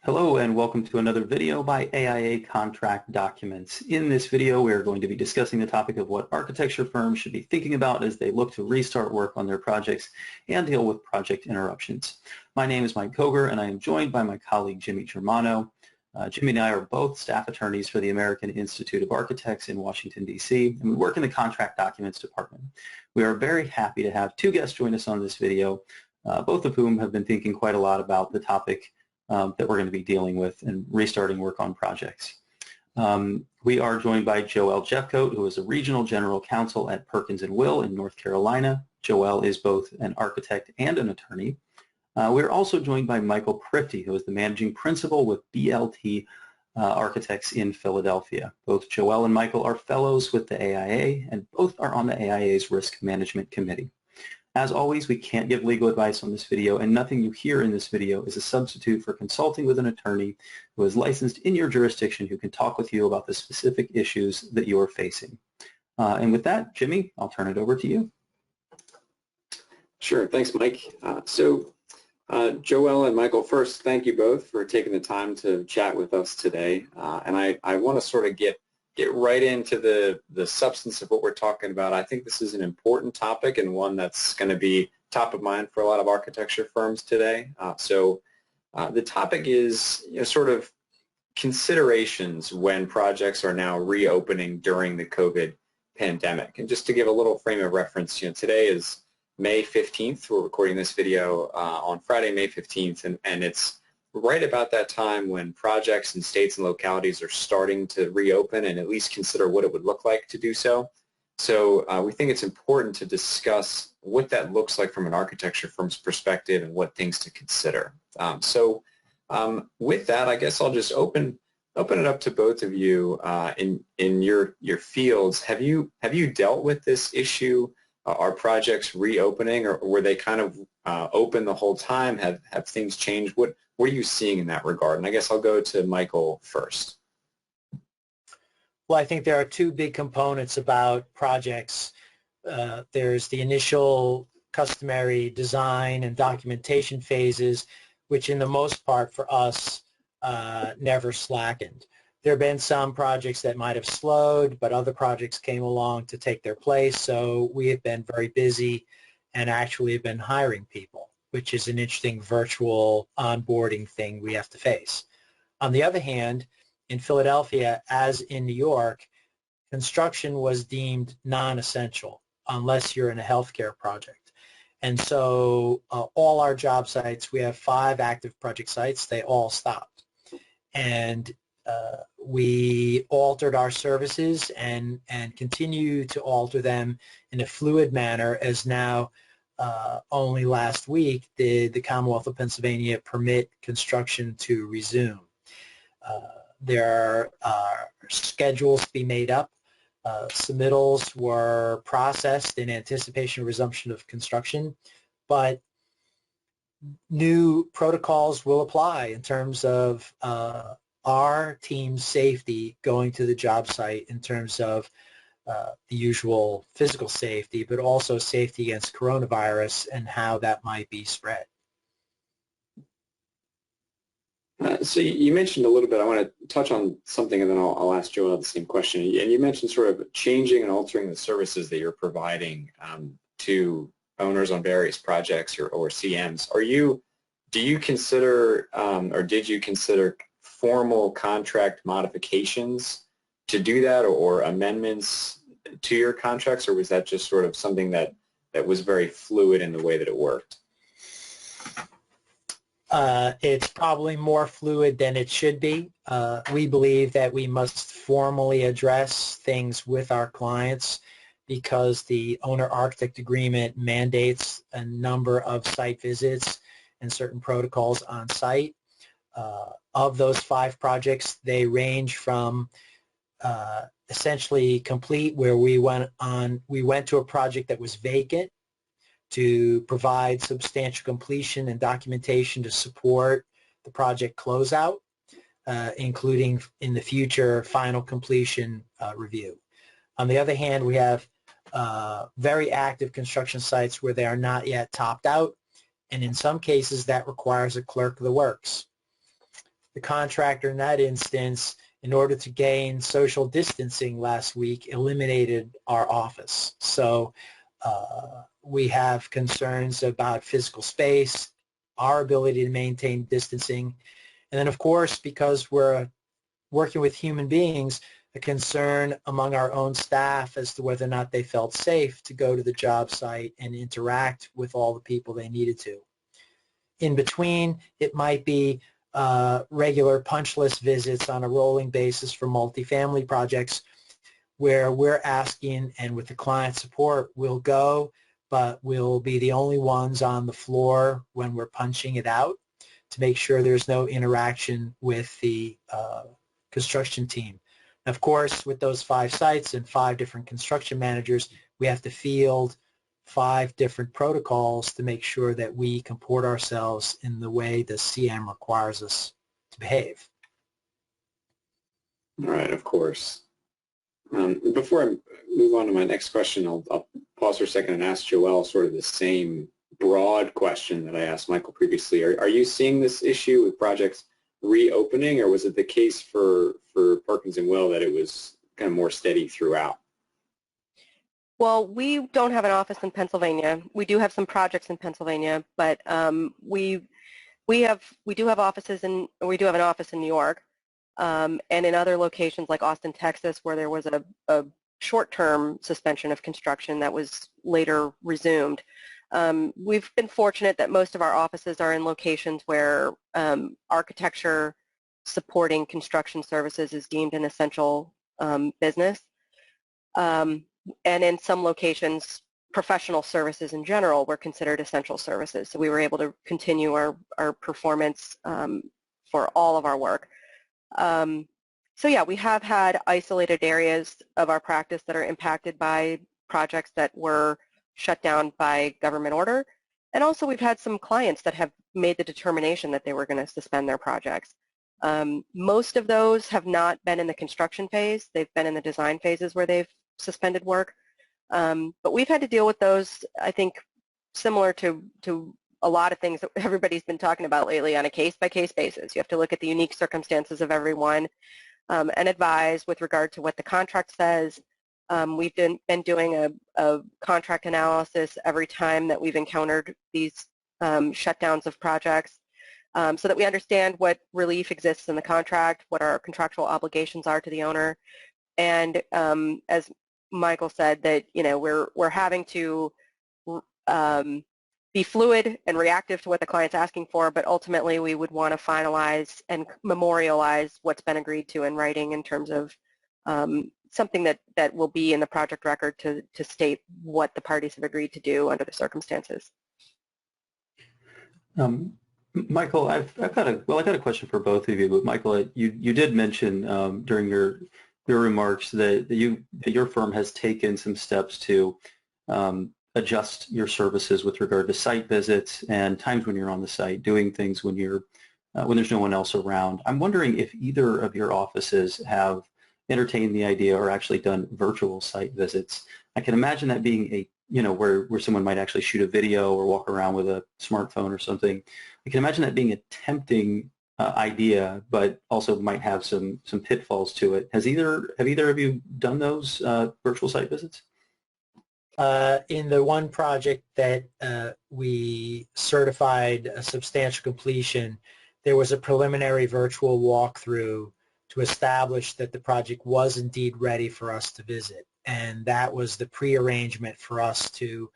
Hello and welcome to another video by AIA Contract Documents. In this video, we are going to be discussing the topic of what architecture firms should be thinking about as they look to restart work on their projects and deal with project interruptions. My name is Mike Koger and I am joined by my colleague Jimmy Germano. Jimmy and I are both staff attorneys for the American Institute of Architects in Washington, D.C., and we work in the Contract Documents Department. We are very happy to have two guests join us on this video, both of whom have been thinking quite a lot about the topic that we're going to be dealing with and restarting work on projects. We are joined by Joelle Jeffcoat, who is a Regional General Counsel at Perkins & Will in North Carolina. Joelle is both an architect and an attorney. We're also joined by Michael Prifty, who is the Managing Principal with BLT Architects in Philadelphia. Both Joelle and Michael are fellows with the AIA, and both are on the AIA's Risk Management Committee. As always, we can't give legal advice on this video, and nothing you hear in this video is a substitute for consulting with an attorney who is licensed in your jurisdiction who can talk with you about the specific issues that you are facing. And with that, Jimmy, I'll turn it over to you. Sure. Thanks, Mike. Joelle and Michael, first, thank you both for taking the time to chat with us today. And I want to sort of get right into the substance of what we're talking about. I think this is an important topic and one that's going to be top of mind for a lot of architecture firms today. The topic is sort of considerations when projects are now reopening during the COVID pandemic. And just to give a little frame of reference, today is May 15th. We're recording this video on Friday, May 15th, and it's right about that time when projects and states and localities are starting to reopen and at least consider what it would look like to do so. So we think it's important to discuss what that looks like from an architecture firm's perspective and what things to consider. With that, I guess I'll just open it up to both of you in your fields. Have you dealt with this issue? Are projects reopening, or were they kind of open the whole time? Have things changed? What are you seeing in that regard? And I guess I'll go to Michael first. Well, I think there are two big components about projects. There's the initial customary design and documentation phases, which in the most part for us never slackened. There have been some projects that might have slowed, but other projects came along to take their place. So we have been very busy and actually have been hiring people, which is an interesting virtual onboarding thing we have to face. On the other hand, in Philadelphia, as in New York, construction was deemed non-essential unless you're in a healthcare project. And so all our job sites, we have 5 active project sites, they all stopped. And we altered our services and continue to alter them in a fluid manner, as now only last week did the Commonwealth of Pennsylvania permit construction to resume. There are schedules to be made up. Submittals were processed in anticipation of resumption of construction, but new protocols will apply in terms of our team's safety going to the job site in terms of the usual physical safety, but also safety against coronavirus and how that might be spread. So you mentioned a little bit, I want to touch on something and then I'll ask Joelle the same question. And you mentioned sort of changing and altering the services that you're providing to owners on various projects or CMs. Do you consider or did you consider formal contract modifications to do that, or amendments to your contracts, or was that just sort of something that was very fluid in the way that it worked? It's probably more fluid than it should be. We believe that we must formally address things with our clients because the owner-architect agreement mandates a number of site visits and certain protocols on site. Of those 5 projects, they range from essentially complete, where we went to a project that was vacant, to provide substantial completion and documentation to support the project closeout, including in the future final completion review. On the other hand, we have very active construction sites where they are not yet topped out, and in some cases that requires a clerk of the works. the contractor in that instance, in order to gain social distancing last week, eliminated our office. So we have concerns about physical space, our ability to maintain distancing, and then of course, because we're working with human beings, a concern among our own staff as to whether or not they felt safe to go to the job site and interact with all the people they needed to. In between, it might be regular punch list visits on a rolling basis for multifamily projects where we're asking, and with the client support, we'll go, but we'll be the only ones on the floor when we're punching it out to make sure there's no interaction with the construction team. Of course, with those 5 sites and 5 different construction managers, we have to field 5 different protocols to make sure that we comport ourselves in the way the CM requires us to behave. All right, of course. Before I move on to my next question, I'll pause for a second and ask Joelle sort of the same broad question that I asked Michael previously. Are you seeing this issue with projects reopening, or was it the case for Perkins and Will that it was kind of more steady throughout? Well, we don't have an office in Pennsylvania. We do have some projects in Pennsylvania, but we do have an office in New York, and in other locations like Austin, Texas, where there was a short-term suspension of construction that was later resumed. We've been fortunate that most of our offices are in locations where architecture supporting construction services is deemed an essential business. And in some locations, professional services in general were considered essential services. So we were able to continue our performance for all of our work. So yeah, we have had isolated areas of our practice that are impacted by projects that were shut down by government order. And also we've had some clients that have made the determination that they were going to suspend their projects. Most of those have not been in the construction phase. They've been in the design phases where they've suspended work. But we've had to deal with those, I think, similar to a lot of things that everybody's been talking about lately on a case-by-case basis. You have to look at the unique circumstances of everyone and advise with regard to what the contract says. We've been doing a contract analysis every time that we've encountered these shutdowns of projects so that we understand what relief exists in the contract, what our contractual obligations are to the owner. And as Michael said, that we're having to be fluid and reactive to what the client's asking for, but ultimately we would want to finalize and memorialize what's been agreed to in writing in terms of something that will be in the project record to state what the parties have agreed to do under the circumstances. Michael, I got a question for both of you. But Michael, you did mention during your remarks that your firm has taken some steps to adjust your services with regard to site visits and times when you're on the site, doing things when there's no one else around. I'm wondering if either of your offices have entertained the idea or actually done virtual site visits. I can imagine that being where someone might actually shoot a video or walk around with a smartphone or something. I can imagine that being a tempting idea, but also might have some pitfalls to it. Have either of you done those virtual site visits? In the one project that we certified a substantial completion, there was a preliminary virtual walkthrough to establish that the project was indeed ready for us to visit. And that was the pre-arrangement for us to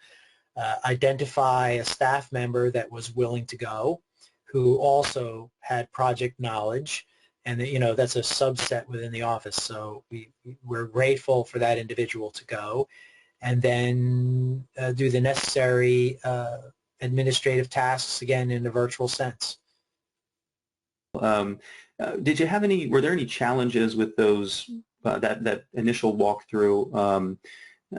identify a staff member that was willing to go, who also had project knowledge. And that's a subset within the office. So we're grateful for that individual to go and then do the necessary administrative tasks, again, in a virtual sense. Were there any challenges with those, that initial walkthrough?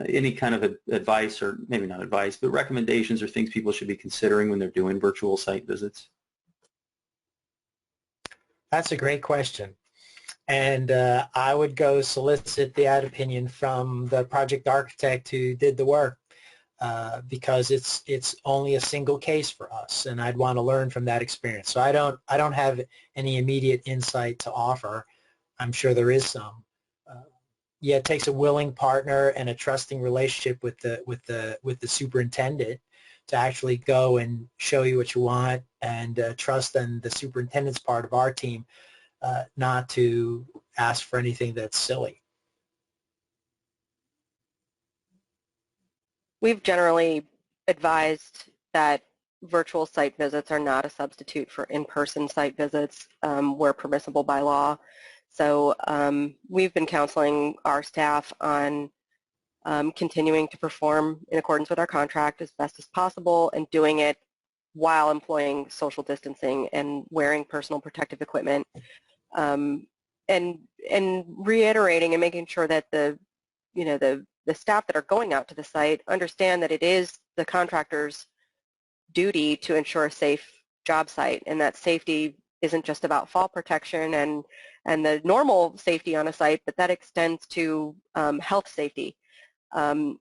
Any kind of advice, or maybe not advice, but recommendations or things people should be considering when they're doing virtual site visits? That's a great question. And I would go solicit that opinion from the project architect who did the work. because it's only a single case for us, and I'd want to learn from that experience. So I don't have any immediate insight to offer. I'm sure there is some. Yeah, it takes a willing partner and a trusting relationship with the superintendent to actually go and show you what you want, and trust in the superintendent's part of our team not to ask for anything that's silly. We've generally advised that virtual site visits are not a substitute for in-person site visits where permissible by law. So we've been counseling our staff on continuing to perform in accordance with our contract as best as possible and doing it while employing social distancing and wearing personal protective equipment, and reiterating and making sure that the staff that are going out to the site understand that it is the contractor's duty to ensure a safe job site, and that safety isn't just about fall protection and the normal safety on a site, but that extends to health safety.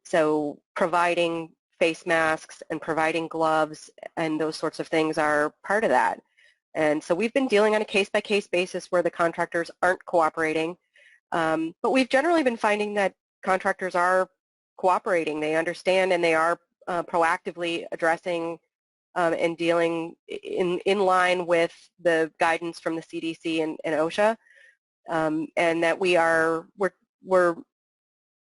So providing face masks and providing gloves and those sorts of things are part of that. And so we've been dealing on a case-by-case basis where the contractors aren't cooperating, but we've generally been finding that contractors are cooperating. They understand, and they are proactively addressing and dealing in line with the guidance from the CDC and OSHA, and that we're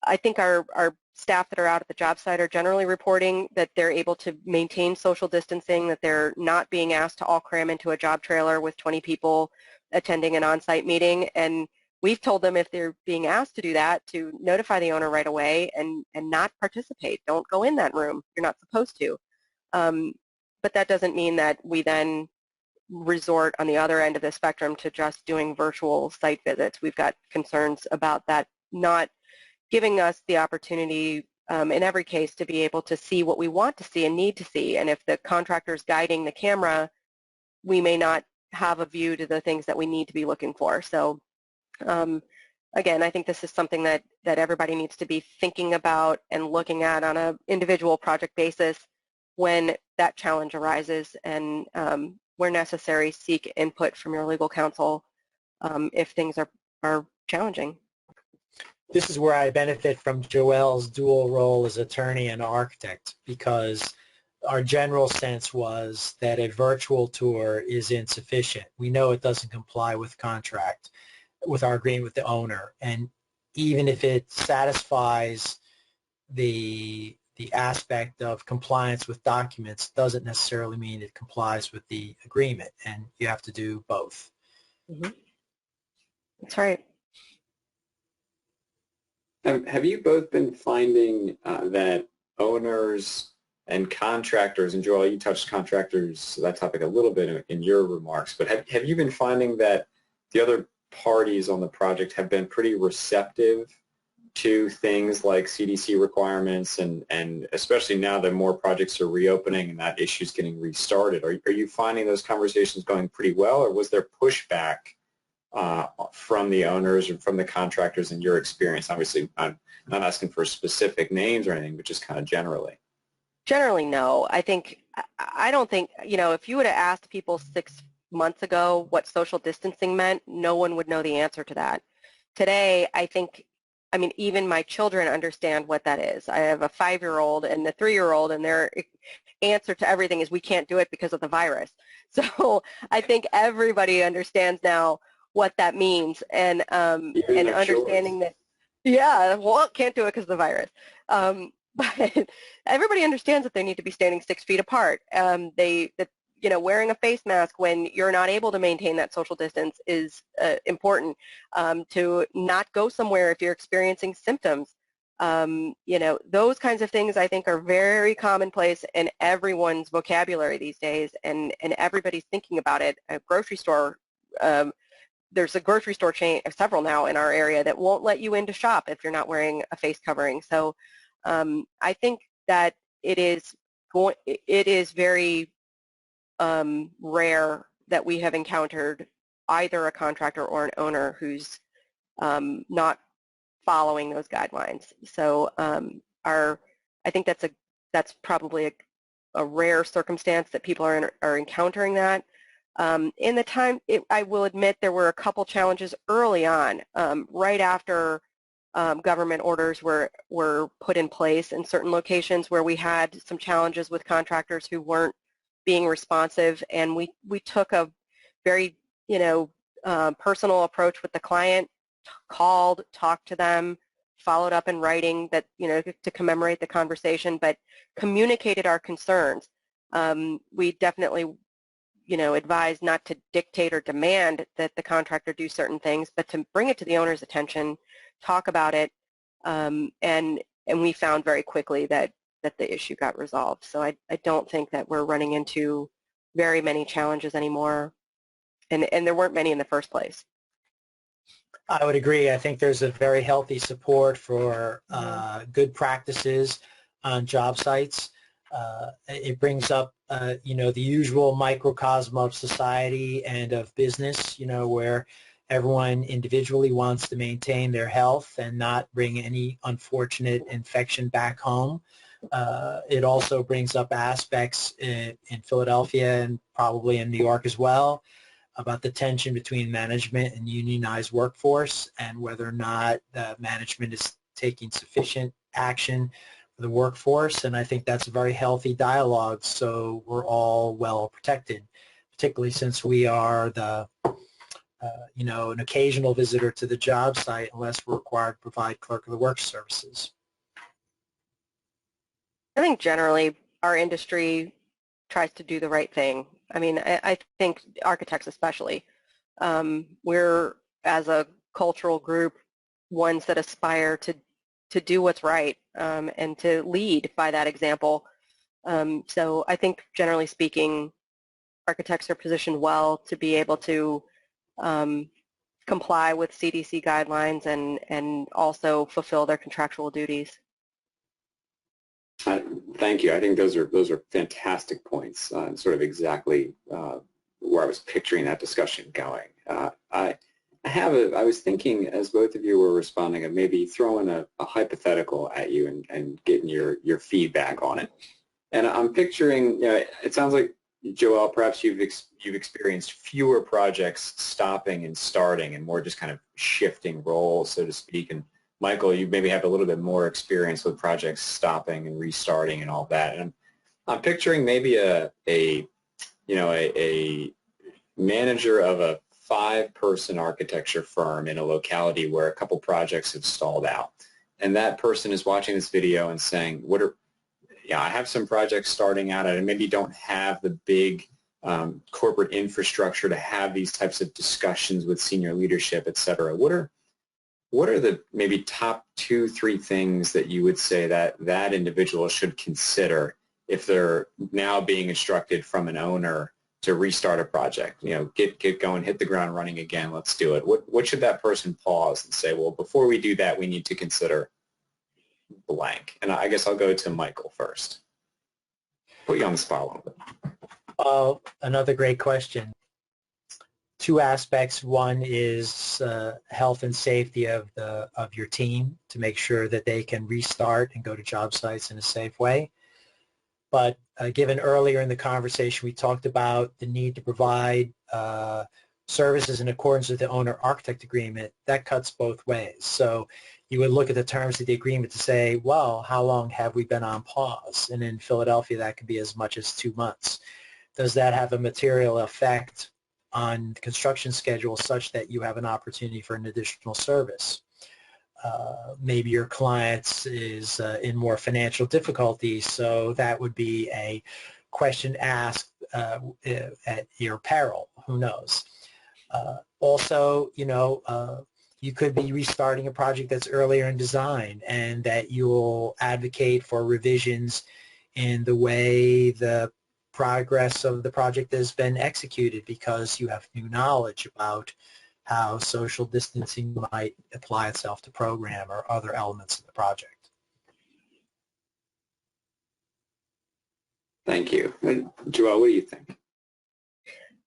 I think our staff that are out at the job site are generally reporting that they're able to maintain social distancing, that they're not being asked to all cram into a job trailer with 20 people attending an on-site meeting. And we've told them if they're being asked to do that, to notify the owner right away and not participate. Don't go in that room. You're not supposed to. But that doesn't mean that we then resort on the other end of the spectrum to just doing virtual site visits. We've got concerns about that not giving us the opportunity in every case to be able to see what we want to see and need to see. And if the contractor's guiding the camera, we may not have a view to the things that we need to be looking for. So again, I think this is something that everybody needs to be thinking about and looking at on an individual project basis when that challenge arises, and where necessary, seek input from your legal counsel if things are challenging. This is where I benefit from Joelle's dual role as attorney and architect, because our general sense was that a virtual tour is insufficient. We know it doesn't comply with contract, with our agreement with the owner, and even if it satisfies the aspect of compliance with documents, doesn't necessarily mean it complies with the agreement, and you have to do both. Mm-hmm. That's right. Have you both been finding that owners and contractors, and Joel, you touched contractors, that topic a little bit in your remarks, but have you been finding that the other parties on the project have been pretty receptive to things like CDC requirements, and especially now that more projects are reopening and that issue is getting restarted? Are you finding those conversations going pretty well, or was there pushback from the owners or from the contractors in your experience? Obviously, I'm not asking for specific names or anything, but just kind of generally. Generally, no. I don't think, if you would have asked people 6 months ago what social distancing meant, no one would know the answer to that. Today, even my children understand what that is. I have a 5-year-old and a 3-year-old, and their answer to everything is we can't do it because of the virus. So I think everybody understands now what that means, and understanding that, yeah, well, can't do it because of the virus. But everybody understands that they need to be standing 6 feet apart. Wearing a face mask when you're not able to maintain that social distance is important. To not go somewhere if you're experiencing symptoms. Those kinds of things I think are very commonplace in everyone's vocabulary these days, and everybody's thinking about it. A grocery store, there's a grocery store chain, several now in our area, that won't let you in to shop if you're not wearing a face covering. So I think that it is very rare that we have encountered either a contractor or an owner who's not following those guidelines. So I think that's that's probably a rare circumstance that people are encountering that. In the time, I will admit there were a couple challenges early on, right after government orders were put in place in certain locations where we had some challenges with contractors who weren't being responsive, and we took a very, personal approach with the client, called, talked to them, followed up in writing that, to commemorate the conversation, but communicated our concerns. We definitely, advise not to dictate or demand that the contractor do certain things, but to bring it to the owner's attention, talk about it, and we found very quickly that the issue got resolved. So I don't think that we're running into very many challenges anymore, and there weren't many in the first place. I would agree. I think there's a very healthy support for good practices on job sites. It brings up, the usual microcosm of society and of business, where everyone individually wants to maintain their health and not bring any unfortunate infection back home. It also brings up aspects in Philadelphia and probably in New York as well about the tension between management and unionized workforce and whether or not management is taking sufficient action for the workforce. And I think that's a very healthy dialogue, so we're all well protected, particularly since we are an occasional visitor to the job site unless we're required to provide clerk of the works services. I think generally our industry tries to do the right thing. I mean, I think architects especially, we're, as a cultural group, ones that aspire to do what's right and to lead by that example. So I think, generally speaking, architects are positioned well to be able to comply with CDC guidelines and also fulfill their contractual duties. Thank you. I think those are fantastic points and sort of exactly where I was picturing that discussion going. I was thinking, as both of you were responding, of maybe throwing a hypothetical at you and getting your feedback on it. And I'm picturing, it sounds like, Joelle, perhaps you've experienced fewer projects stopping and starting and more just kind of shifting roles, so to speak. And Michael, you maybe have a little bit more experience with projects stopping and restarting and all that. And I'm picturing maybe a manager of a 5-person architecture firm in a locality where a couple projects have stalled out. And that person is watching this video and saying, I have some projects starting out and maybe don't have the big corporate infrastructure to have these types of discussions with senior leadership, et cetera. What are the maybe top 2-3 things that you would say that individual should consider if they're now being instructed from an owner to restart a project? Get going, hit the ground running again, let's do it. What should that person pause and say, well, before we do that, we need to consider blank? And I guess I'll go to Michael first. Put you on the spot a little bit. Another great question. 2 aspects. One is health and safety of your team to make sure that they can restart and go to job sites in a safe way. But given earlier in the conversation, we talked about the need to provide services in accordance with the owner-architect agreement. That cuts both ways. So you would look at the terms of the agreement to say, well, how long have we been on pause? And in Philadelphia, that could be as much as 2 months. Does that have a material effect on the construction schedule such that you have an opportunity for an additional service? Maybe your client is in more financial difficulty, so that would be a question asked at your peril. Who knows? Also, you could be restarting a project that's earlier in design and that you'll advocate for revisions in the way the progress of the project has been executed because you have new knowledge about how social distancing might apply itself to program or other elements of the project. Thank you. Joelle, what do you think?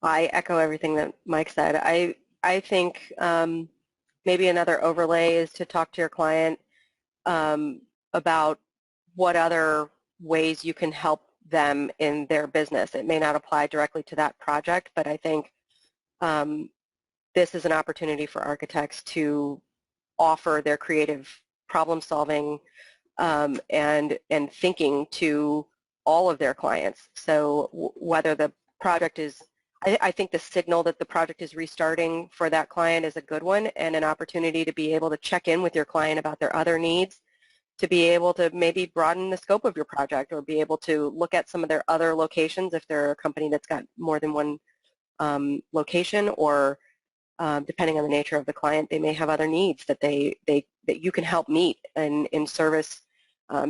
I echo everything that Mike said. I think maybe another overlay is to talk to your client about what other ways you can help them in their business. It may not apply directly to that project, but I think this is an opportunity for architects to offer their creative problem solving and thinking to all of their clients. So whether the project is, I think the signal that the project is restarting for that client is a good one, and an opportunity to be able to check in with your client about their other needs, to be able to maybe broaden the scope of your project, or be able to look at some of their other locations if they're a company that's got more than one location, or depending on the nature of the client, they may have other needs that that you can help meet in service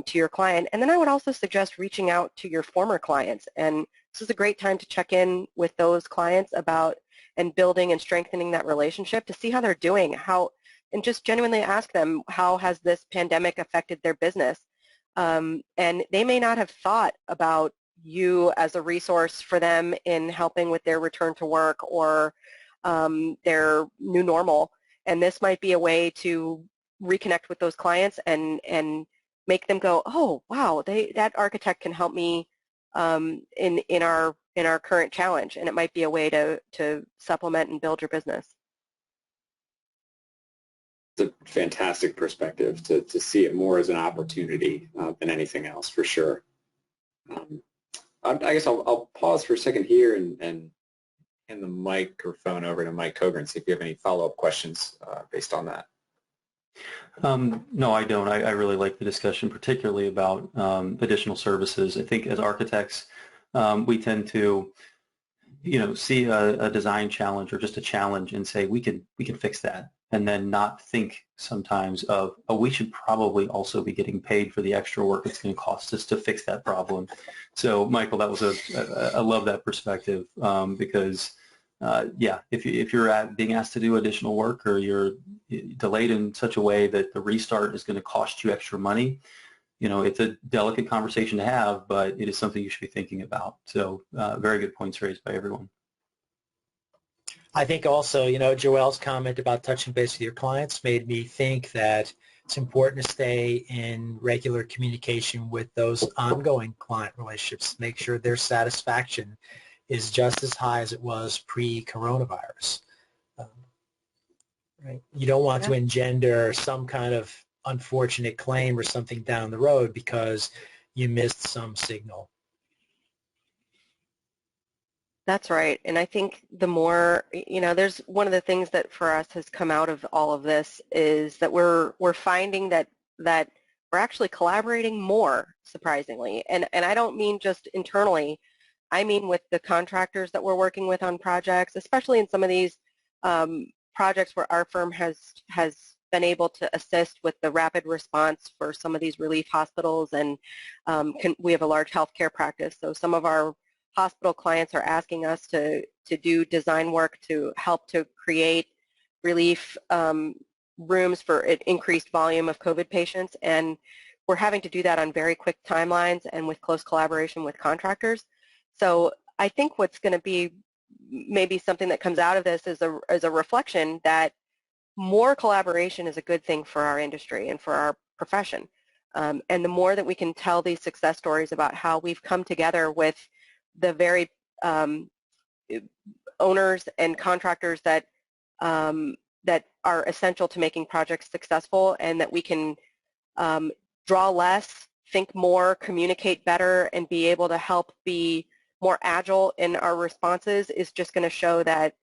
to your client. And then I would also suggest reaching out to your former clients, and this is a great time to check in with those clients about and building and strengthening that relationship to see how they're doing, and just genuinely ask them, how has this pandemic affected their business? And they may not have thought about you as a resource for them in helping with their return to work or their new normal, and this might be a way to reconnect with those clients and make them go, oh wow, that architect can help me in our current challenge, and it might be a way to supplement and build your business. It's a fantastic perspective to see it more as an opportunity than anything else, for sure. I guess I'll pause for a second here and hand the microphone over to Mike Coger and see if you have any follow-up questions based on that. No, I don't. I really like the discussion, particularly about additional services. I think as architects, we tend to, see a design challenge or just a challenge and say we can fix that, and then not think sometimes of, oh, we should probably also be getting paid for the extra work it's going to cost us to fix that problem. So, Michael, that was I love that perspective because. If you're being asked to do additional work, or you're delayed in such a way that the restart is going to cost you extra money, it's a delicate conversation to have, but it is something you should be thinking about. So very good points raised by everyone. I think also, Joelle's comment about touching base with your clients made me think that it's important to stay in regular communication with those ongoing client relationships, make sure their satisfaction is just as high as it was pre-coronavirus. Right? You don't want to engender some kind of unfortunate claim or something down the road because you missed some signal. That's right, and I think the more, there's one of the things that for us has come out of all of this is that we're finding that we're actually collaborating more, surprisingly, and I don't mean just internally. I mean with the contractors that we're working with on projects, especially in some of these projects where our firm has been able to assist with the rapid response for some of these relief hospitals, and we have a large healthcare practice, so some of our hospital clients are asking us to do design work to help to create relief rooms for an increased volume of COVID patients, and we're having to do that on very quick timelines and with close collaboration with contractors. So I think what's going to be maybe something that comes out of this is a reflection that more collaboration is a good thing for our industry and for our profession. And the more that we can tell these success stories about how we've come together with the very owners and contractors that are essential to making projects successful, and that we can draw less, think more, communicate better, and be able to help be more agile in our responses, is just going to show that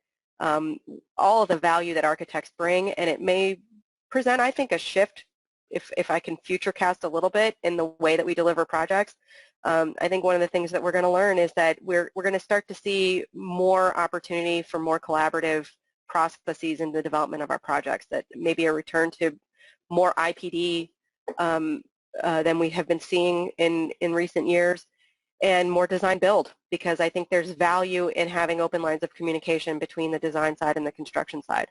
all of the value that architects bring, and it may present, I think, a shift, if I can future cast a little bit, in the way that we deliver projects. I think one of the things that we're going to learn is that we're going to start to see more opportunity for more collaborative processes in the development of our projects, that maybe a return to more IPD than we have been seeing in recent years, and more design build, because I think there's value in having open lines of communication between the design side and the construction side.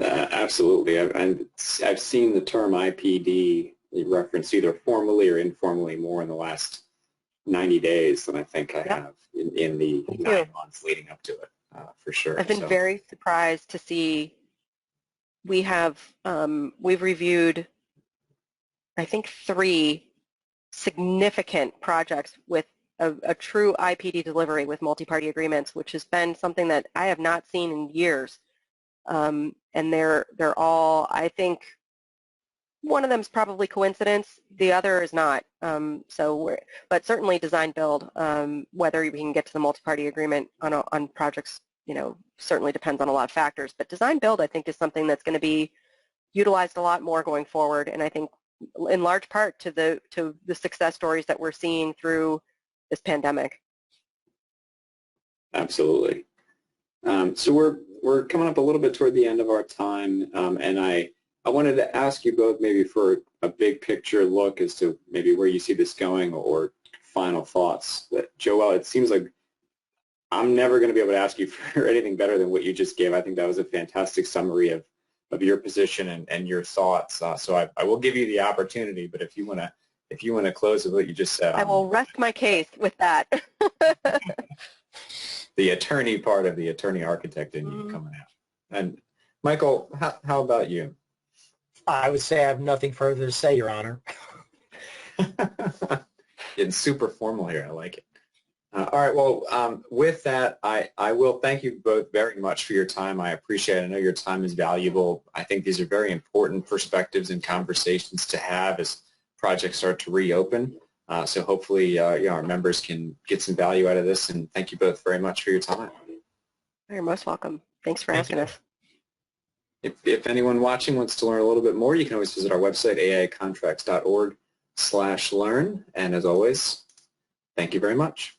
Absolutely. I've seen the term IPD referenced either formally or informally more in the last 90 days than I think I have in the 9 months leading up to it, for sure. I've been very surprised to see we've reviewed I think 3 significant projects with a true IPD delivery with multi-party agreements, which has been something that I have not seen in years. And they're all, I think, one of them is probably coincidence. The other is not. But certainly design build, whether we can get to the multi-party agreement on projects, certainly depends on a lot of factors. But design build, I think, is something that's going to be utilized a lot more going forward. And I think, in large part, to the success stories that we're seeing through this pandemic. Absolutely. So we're coming up a little bit toward the end of our time, and I wanted to ask you both maybe for a big picture look as to maybe where you see this going or final thoughts. But Joelle, it seems like I'm never going to be able to ask you for anything better than what you just gave. I think that was a fantastic summary of your position and your thoughts. So I will give you the opportunity, but if you want to close with what you just said. I will rest my case with that. The attorney part of the attorney architect in you coming out. And Michael, how about you? I would say I have nothing further to say, Your Honor. Getting super formal here. I like it. All right. Well, with that, I will thank you both very much for your time. I appreciate it. I know your time is valuable. I think these are very important perspectives and conversations to have as projects start to reopen. So hopefully our members can get some value out of this. And thank you both very much for your time. You're most welcome. Thanks for asking us. If anyone watching wants to learn a little bit more, you can always visit our website, aiacontracts.org/learn. And as always, thank you very much.